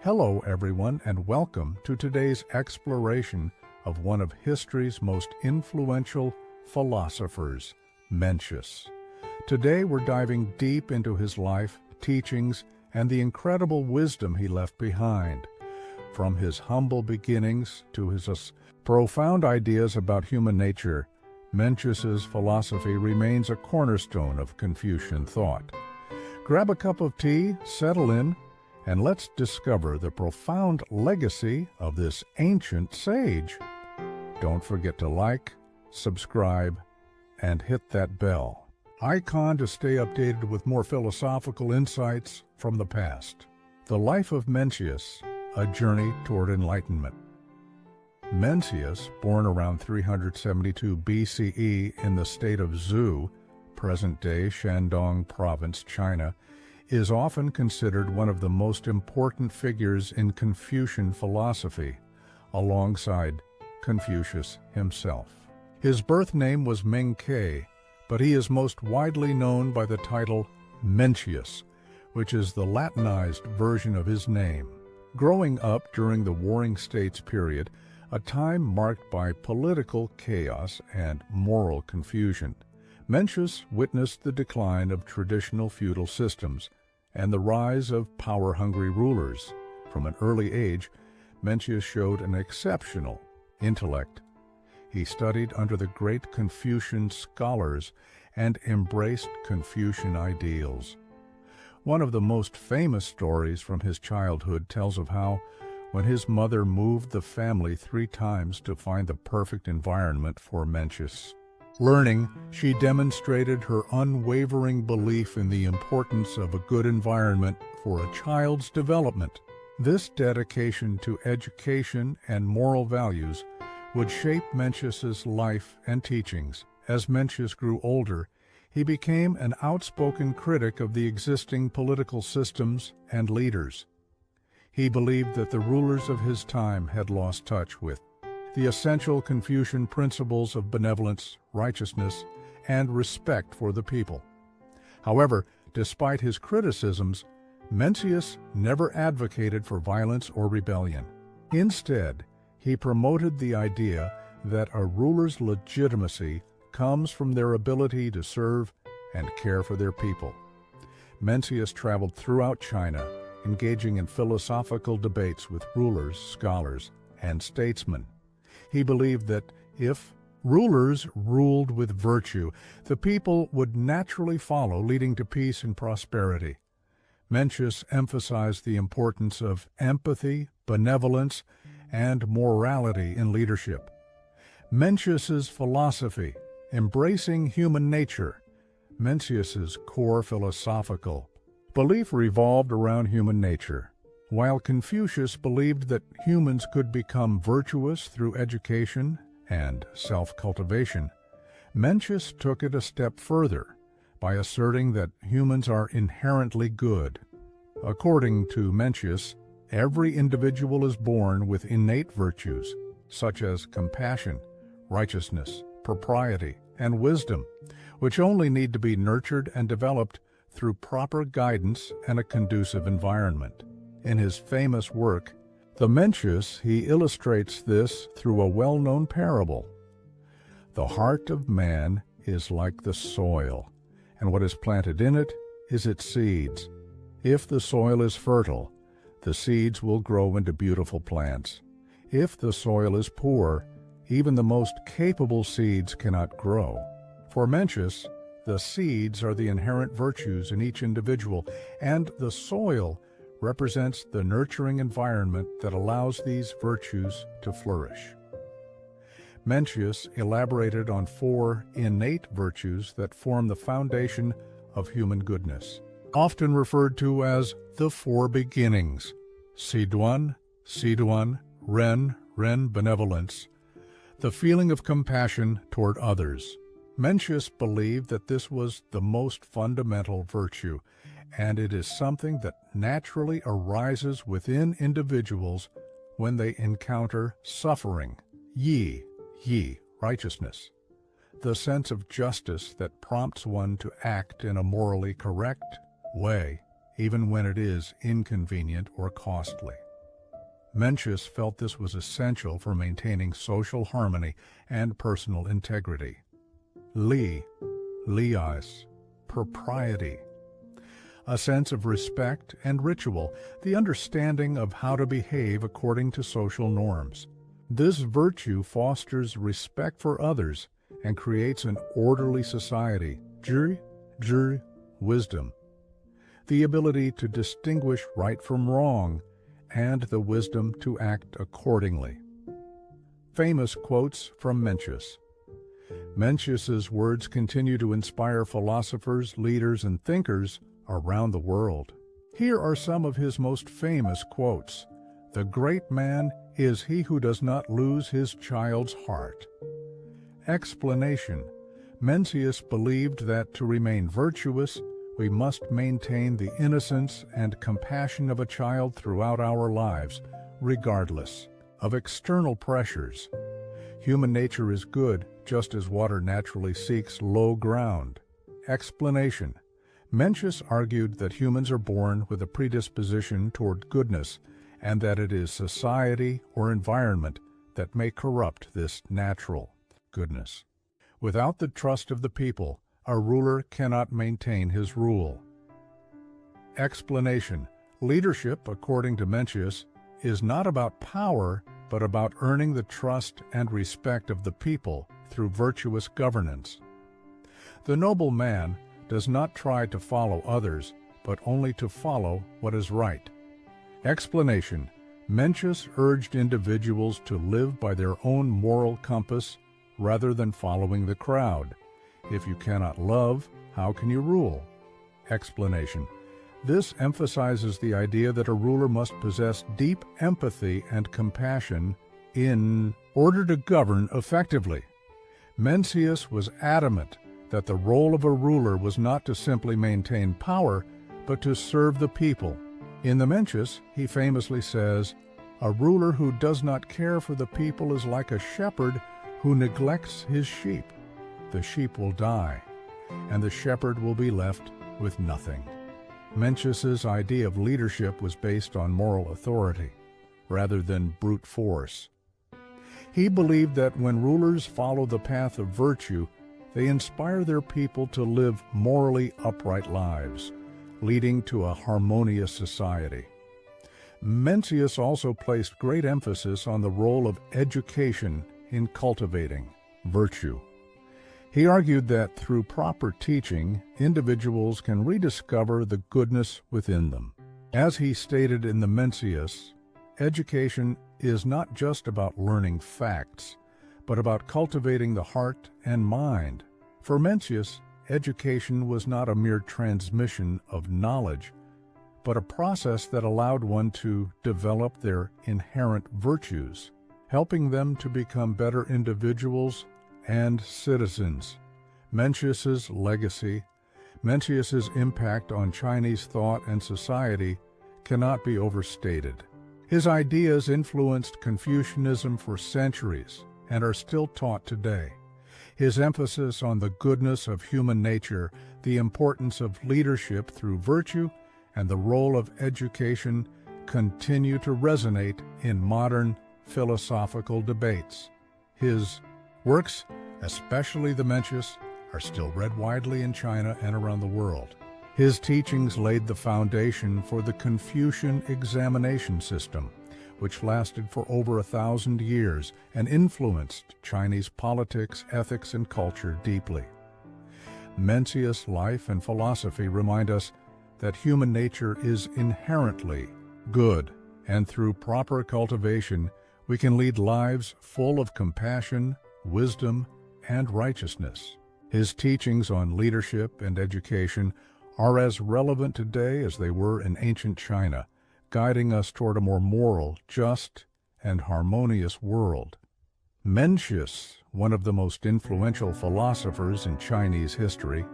Hello, everyone, and welcome to today's exploration of one of history's most influential philosophers, Mencius. Today, we're diving deep into his life, teachings, and the incredible wisdom he left behind. From his humble beginnings to his profound ideas about human nature, Mencius's philosophy remains a cornerstone of Confucian thought. Grab a cup of tea, settle in, and let's discover the profound legacy of this ancient sage. Don't forget to like, subscribe, and hit that bell icon to stay updated with more philosophical insights from the past. The Life of Mencius, a Journey Toward Enlightenment. Mencius, born around 372 BCE in the State of Zou, present-day Shandong Province, China, is often considered one of the most important figures in Confucian philosophy, alongside Confucius himself. His birth name was Meng Ke, but he is most widely known by the title Mencius, which is the Latinized version of his name. Growing up during the Warring States period, a time marked by political chaos and moral confusion, Mencius witnessed the decline of traditional feudal systems and the rise of power-hungry rulers. From an early age, Mencius showed an exceptional intellect. He studied under the great Confucian scholars and embraced Confucian ideals. One of the most famous stories from his childhood tells of how, when his mother moved the family 3 times to find the perfect environment for Mencius learning, she demonstrated her unwavering belief in the importance of a good environment for a child's development. This dedication to education and moral values would shape Mencius's life and teachings. As Mencius grew older, he became an outspoken critic of the existing political systems and leaders. He believed that the rulers of his time had lost touch with the essential Confucian principles of benevolence, righteousness, and respect for the people. However, despite his criticisms, Mencius never advocated for violence or rebellion. Instead, he promoted the idea that a ruler's legitimacy comes from their ability to serve and care for their people. Mencius traveled throughout China, engaging in philosophical debates with rulers, scholars, and statesmen. He believed that if rulers ruled with virtue, the people would naturally follow, leading to peace and prosperity. Mencius emphasized the importance of empathy, benevolence, and morality in leadership. Mencius's philosophy, embracing human nature, Mencius's core philosophical belief revolved around human nature. While Confucius believed that humans could become virtuous through education and self-cultivation, Mencius took it a step further by asserting that humans are inherently good. According to Mencius, every individual is born with innate virtues, such as compassion, righteousness, propriety, and wisdom, which only need to be nurtured and developed through proper guidance and a conducive environment. In his famous work, The Mencius, he illustrates this through a well-known parable. The heart of man is like the soil, and what is planted in it is its seeds. If the soil is fertile, the seeds will grow into beautiful plants. If the soil is poor, even the most capable seeds cannot grow. For Mencius, the seeds are the inherent virtues in each individual, and the soil represents the nurturing environment that allows these virtues to flourish. Mencius elaborated on 4 innate virtues that form the foundation of human goodness, often referred to as the 4 beginnings: Siduan, Ren, benevolence, the feeling of compassion toward others. Mencius believed that this was the most fundamental virtue, and it is something that naturally arises within individuals when they encounter suffering. Yi, righteousness, the sense of justice that prompts one to act in a morally correct way, even when it is inconvenient or costly. Mencius felt this was essential for maintaining social harmony and personal integrity. Liais, propriety. A sense of respect and ritual, the understanding of how to behave according to social norms. This virtue fosters respect for others and creates an orderly society. Wisdom. The ability to distinguish right from wrong and the wisdom to act accordingly. Famous quotes from Mencius. Mencius's words continue to inspire philosophers, leaders, and thinkers around the world. Here are some of his most famous quotes. "The great man is he who does not lose his child's heart." Explanation. Mencius believed that to remain virtuous, we must maintain the innocence and compassion of a child throughout our lives, regardless of external pressures. Human nature is good, just as water naturally seeks low ground. Explanation. Mencius argued that humans are born with a predisposition toward goodness, and that it is society or environment that may corrupt this natural goodness. Without the trust of the people, a ruler cannot maintain his rule. Explanation. Leadership, according to Mencius, is not about power, but about earning the trust and respect of the people through virtuous governance. The noble man does not try to follow others, but only to follow what is right. Explanation. Mencius urged individuals to live by their own moral compass rather than following the crowd. If you cannot love, how can you rule? Explanation. This emphasizes the idea that a ruler must possess deep empathy and compassion in order to govern effectively. Mencius was adamant that the role of a ruler was not to simply maintain power, but to serve the people. In the Mencius, he famously says, "A ruler who does not care for the people is like a shepherd who neglects his sheep. The sheep will die, and the shepherd will be left with nothing." Mencius's idea of leadership was based on moral authority, rather than brute force. He believed that when rulers follow the path of virtue, they inspire their people to live morally upright lives, leading to a harmonious society. Mencius also placed great emphasis on the role of education in cultivating virtue. He argued that through proper teaching, individuals can rediscover the goodness within them. As he stated in the Mencius, education is not just about learning facts, but about cultivating the heart and mind. For Mencius, education was not a mere transmission of knowledge, but a process that allowed one to develop their inherent virtues, helping them to become better individuals and citizens. Mencius's legacy, Mencius's impact on Chinese thought and society cannot be overstated. His ideas influenced Confucianism for centuries and are still taught today. His emphasis on the goodness of human nature, the importance of leadership through virtue, and the role of education continue to resonate in modern philosophical debates. His works, especially the Mencius, are still read widely in China and around the world. His teachings laid the foundation for the Confucian examination system, which lasted for over 1,000 years and influenced Chinese politics, ethics, and culture deeply. Mencius' life and philosophy remind us that human nature is inherently good, and through proper cultivation, we can lead lives full of compassion, wisdom, and righteousness. His teachings on leadership and education are as relevant today as they were in ancient China, guiding us toward a more moral, just, and harmonious world. Mencius, one of the most influential philosophers in Chinese history,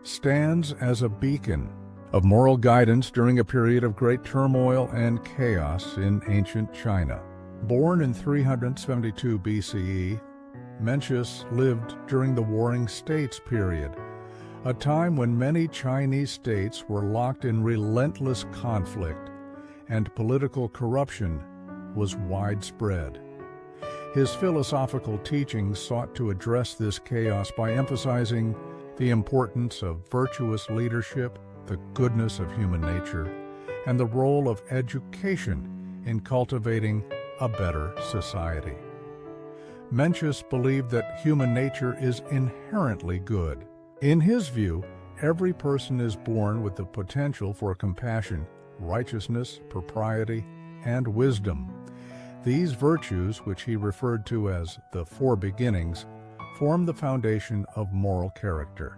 stands as a beacon of moral guidance during a period of great turmoil and chaos in ancient China. Born in 372 BCE, Mencius lived during the Warring States period, a time when many Chinese states were locked in relentless conflict and political corruption was widespread. His philosophical teachings sought to address this chaos by emphasizing the importance of virtuous leadership, the goodness of human nature, and the role of education in cultivating a better society. Mencius believed that human nature is inherently good. In his view, every person is born with the potential for compassion, righteousness, propriety, and wisdom. These virtues, which he referred to as the four beginnings, form the foundation of moral character.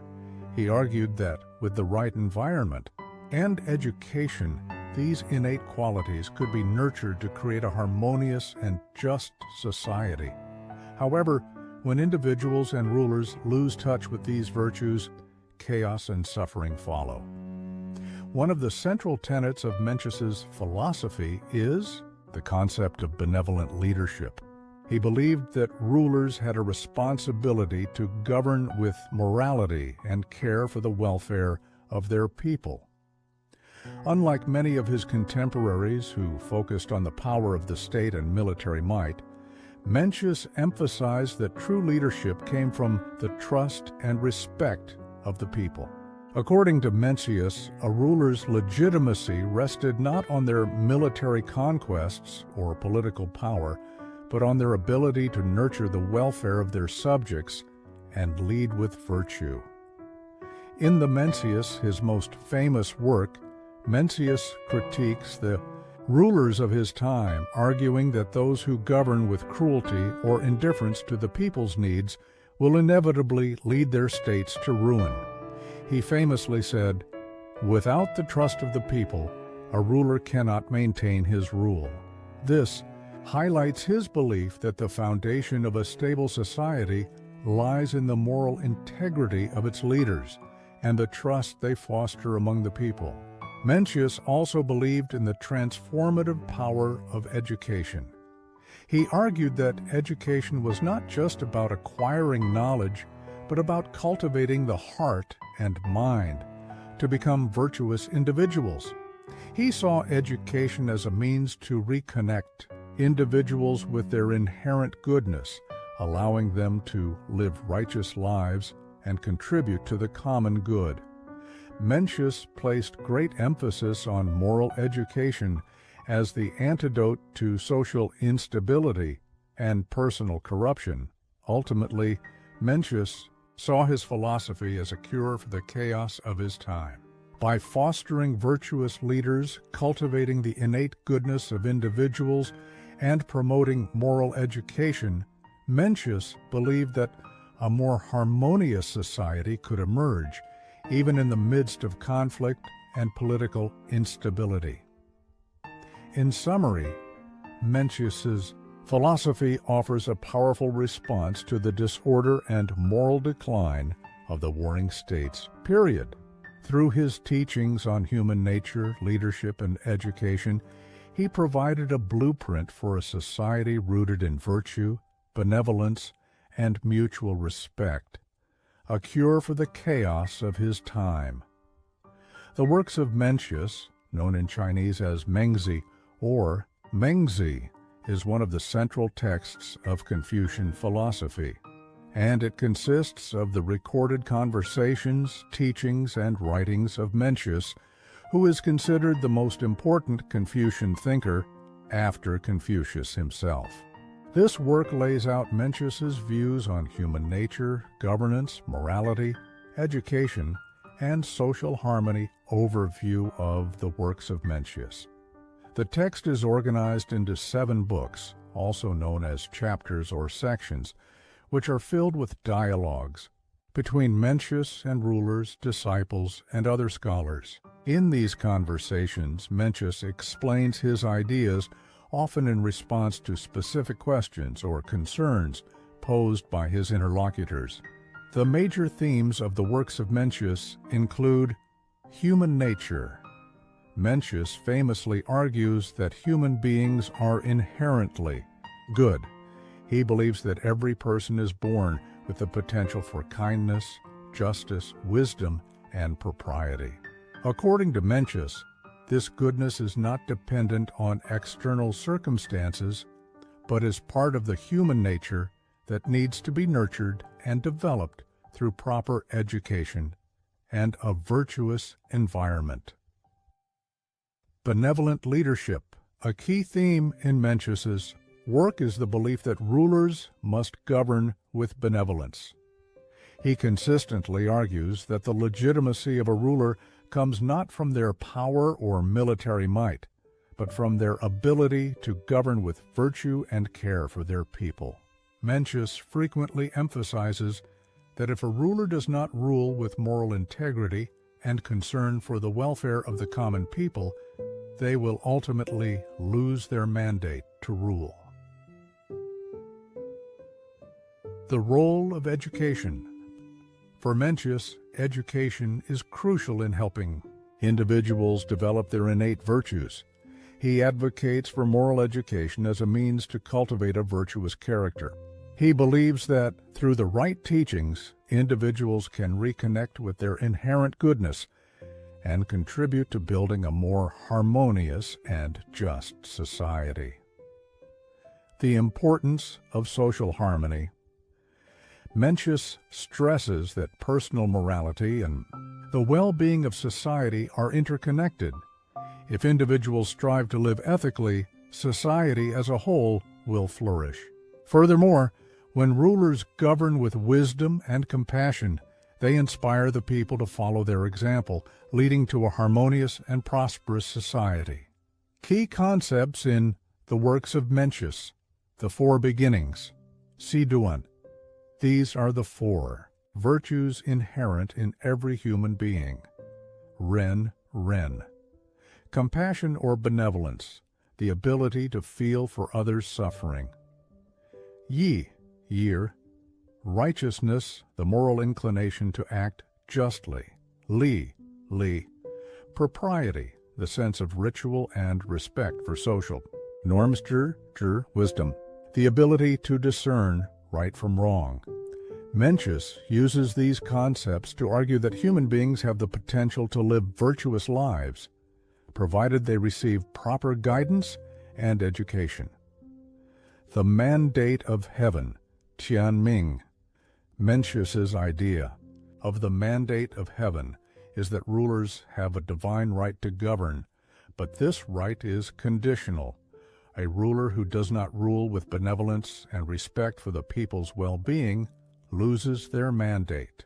He argued that with the right environment and education, these innate qualities could be nurtured to create a harmonious and just society. However, when individuals and rulers lose touch with these virtues, chaos and suffering follow. One of the central tenets of Mencius's philosophy is the concept of benevolent leadership. He believed that rulers had a responsibility to govern with morality and care for the welfare of their people. Unlike many of his contemporaries who focused on the power of the state and military might, Mencius emphasized that true leadership came from the trust and respect of the people. According to Mencius, a ruler's legitimacy rested not on their military conquests or political power, but on their ability to nurture the welfare of their subjects and lead with virtue. In the Mencius, his most famous work, Mencius critiques the rulers of his time, arguing that those who govern with cruelty or indifference to the people's needs will inevitably lead their states to ruin. He famously said, "Without the trust of the people, a ruler cannot maintain his rule." This highlights his belief that the foundation of a stable society lies in the moral integrity of its leaders and the trust they foster among the people. Mencius also believed in the transformative power of education. He argued that education was not just about acquiring knowledge, but about cultivating the heart and mind to become virtuous individuals. He saw education as a means to reconnect individuals with their inherent goodness, allowing them to live righteous lives and contribute to the common good. Mencius placed great emphasis on moral education as the antidote to social instability and personal corruption. Ultimately, Mencius saw his philosophy as a cure for the chaos of his time. By fostering virtuous leaders, cultivating the innate goodness of individuals, and promoting moral education, Mencius believed that a more harmonious society could emerge, even in the midst of conflict and political instability. In summary, Mencius's philosophy offers a powerful response to the disorder and moral decline of the warring states, period. Through his teachings on human nature, leadership, and education, he provided a blueprint for a society rooted in virtue, benevolence, and mutual respect, a cure for the chaos of his time. The works of Mencius, known in Chinese as Meng Ke or Meng Ke, is one of the central texts of Confucian philosophy, and it consists of the recorded conversations, teachings, and writings of Mencius, who is considered the most important Confucian thinker after Confucius himself. This work lays out Mencius's views on human nature, governance, morality, education, and social harmony. Overview of the works of Mencius. The text is organized into 7 books, also known as chapters or sections, which are filled with dialogues between Mencius and rulers, disciples, and other scholars. In these conversations, Mencius explains his ideas, often in response to specific questions or concerns posed by his interlocutors. The major themes of the works of Mencius include human nature. Mencius famously argues that human beings are inherently good. He believes that every person is born with the potential for kindness, justice, wisdom, and propriety. According to Mencius, This goodness is not dependent on external circumstances, but is part of the human nature that needs to be nurtured and developed through proper education and a virtuous environment. Benevolent leadership. A key theme in Mencius's work is the belief that rulers must govern with benevolence. He consistently argues that the legitimacy of a ruler comes not from their power or military might, but from their ability to govern with virtue and care for their people. Mencius frequently emphasizes that if a ruler does not rule with moral integrity and concern for the welfare of the common people, they will ultimately lose their mandate to rule. The role of education. For Mencius, education is crucial in helping individuals develop their innate virtues. He advocates for moral education as a means to cultivate a virtuous character. He believes that through the right teachings, individuals can reconnect with their inherent goodness and contribute to building a more harmonious and just society. The importance of social harmony. Mencius stresses that personal morality and the well-being of society are interconnected. If individuals strive to live ethically, society as a whole will flourish. Furthermore, when rulers govern with wisdom and compassion, they inspire the people to follow their example, leading to a harmonious and prosperous society. Key concepts in the works of Mencius. The four beginnings. Siduan. These are the four virtues inherent in every human being. Ren. Compassion or benevolence, the ability to feel for others' suffering. Year. Righteousness, the moral inclination to act justly. Li. Propriety, the sense of ritual and respect for social norms. Wisdom, the ability to discern right from wrong. Mencius uses these concepts to argue that human beings have the potential to live virtuous lives, provided they receive proper guidance and education. The mandate of heaven. Tianming. Mencius's idea of the mandate of heaven is that rulers have a divine right to govern, but this right is conditional. A ruler who does not rule with benevolence and respect for the people's well-being loses their mandate.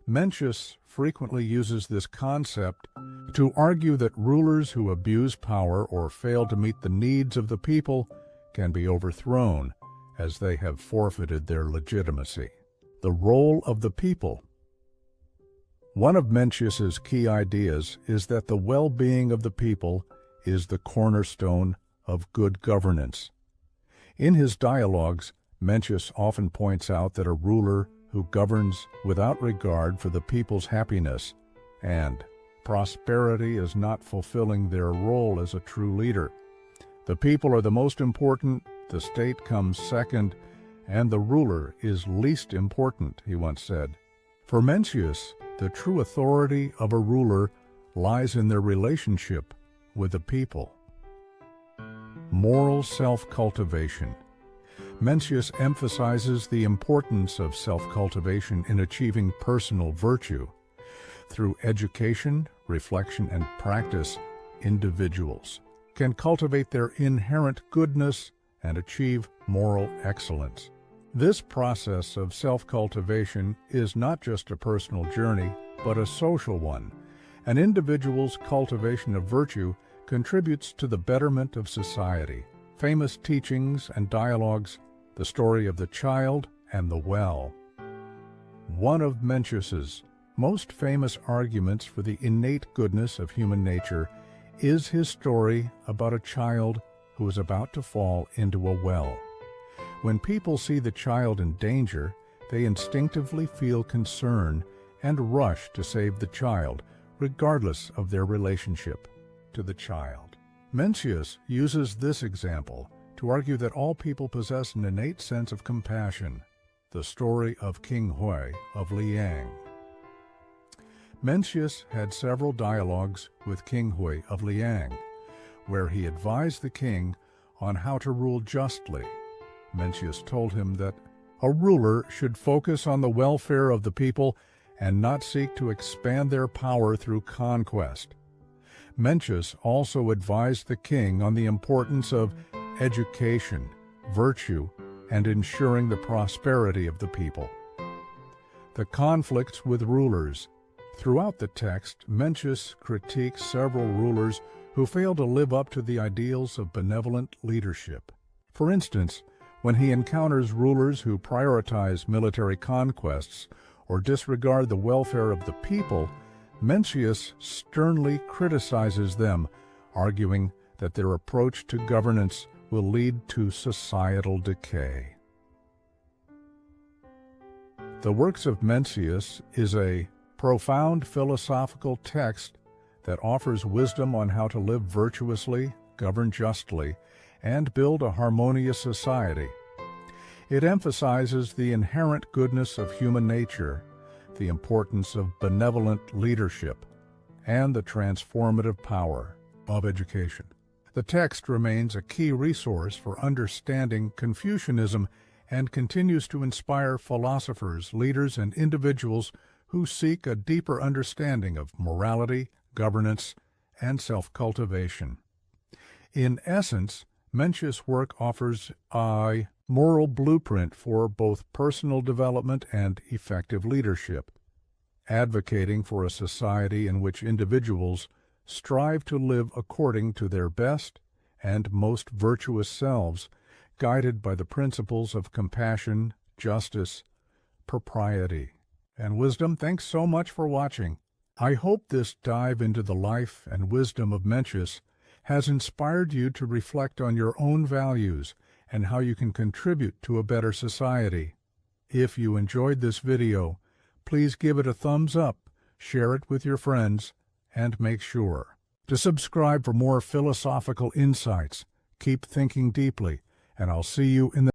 Mencius frequently uses this concept to argue that rulers who abuse power or fail to meet the needs of the people can be overthrown, as they have forfeited their legitimacy. The role of the people. One of Mencius's key ideas is that the well-being of the people is the cornerstone of good governance. In his dialogues, Mencius often points out that a ruler who governs without regard for the people's happiness and prosperity is not fulfilling their role as a true leader. The people are the most important, the state comes second, and the ruler is least important, he once said. For Mencius, the true authority of a ruler lies in their relationship with the people. Moral self-cultivation. Mencius emphasizes the importance of self-cultivation in achieving personal virtue. Through education, reflection, and practice, individuals can cultivate their inherent goodness and achieve moral excellence. This process of self-cultivation is not just a personal journey, but a social one. An individual's cultivation of virtue contributes to the betterment of society. Famous teachings and dialogues, the story of the child and the well. One of Mencius's most famous arguments for the innate goodness of human nature is his story about a child who is about to fall into a well. When people see the child in danger, they instinctively feel concern and rush to save the child, regardless of their relationship to the child. Mencius uses this example to argue that all people possess an innate sense of compassion, the story of King Hui of Liang. Mencius had several dialogues with King Hui of Liang, where he advised the king on how to rule justly. Mencius told him that a ruler should focus on the welfare of the people and not seek to expand their power through conquest. Mencius also advised the king on the importance of education, virtue, and ensuring the prosperity of the people. The conflicts with rulers. Throughout the text, Mencius critiques several rulers who fail to live up to the ideals of benevolent leadership. For instance, when he encounters rulers who prioritize military conquests or disregard the welfare of the people, Mencius sternly criticizes them, arguing that their approach to governance will lead to societal decay. The works of Mencius is a profound philosophical text that offers wisdom on how to live virtuously, govern justly, and build a harmonious society. It emphasizes the inherent goodness of human nature, the importance of benevolent leadership, and the transformative power of education. The text remains a key resource for understanding Confucianism and continues to inspire philosophers, leaders, and individuals who seek a deeper understanding of morality, governance, and self-cultivation. In essence, Mencius' work offers a moral blueprint for both personal development and effective leadership, advocating for a society in which individuals strive to live according to their best and most virtuous selves, guided by the principles of compassion, justice, propriety, and wisdom. Thanks so much for watching. I hope this dive into the life and wisdom of Mencius has inspired you to reflect on your own values and how you can contribute to a better society. If you enjoyed this video, please give it a thumbs up, share it with your friends, and make sure to subscribe for more philosophical insights. Keep thinking deeply, and I'll see you in the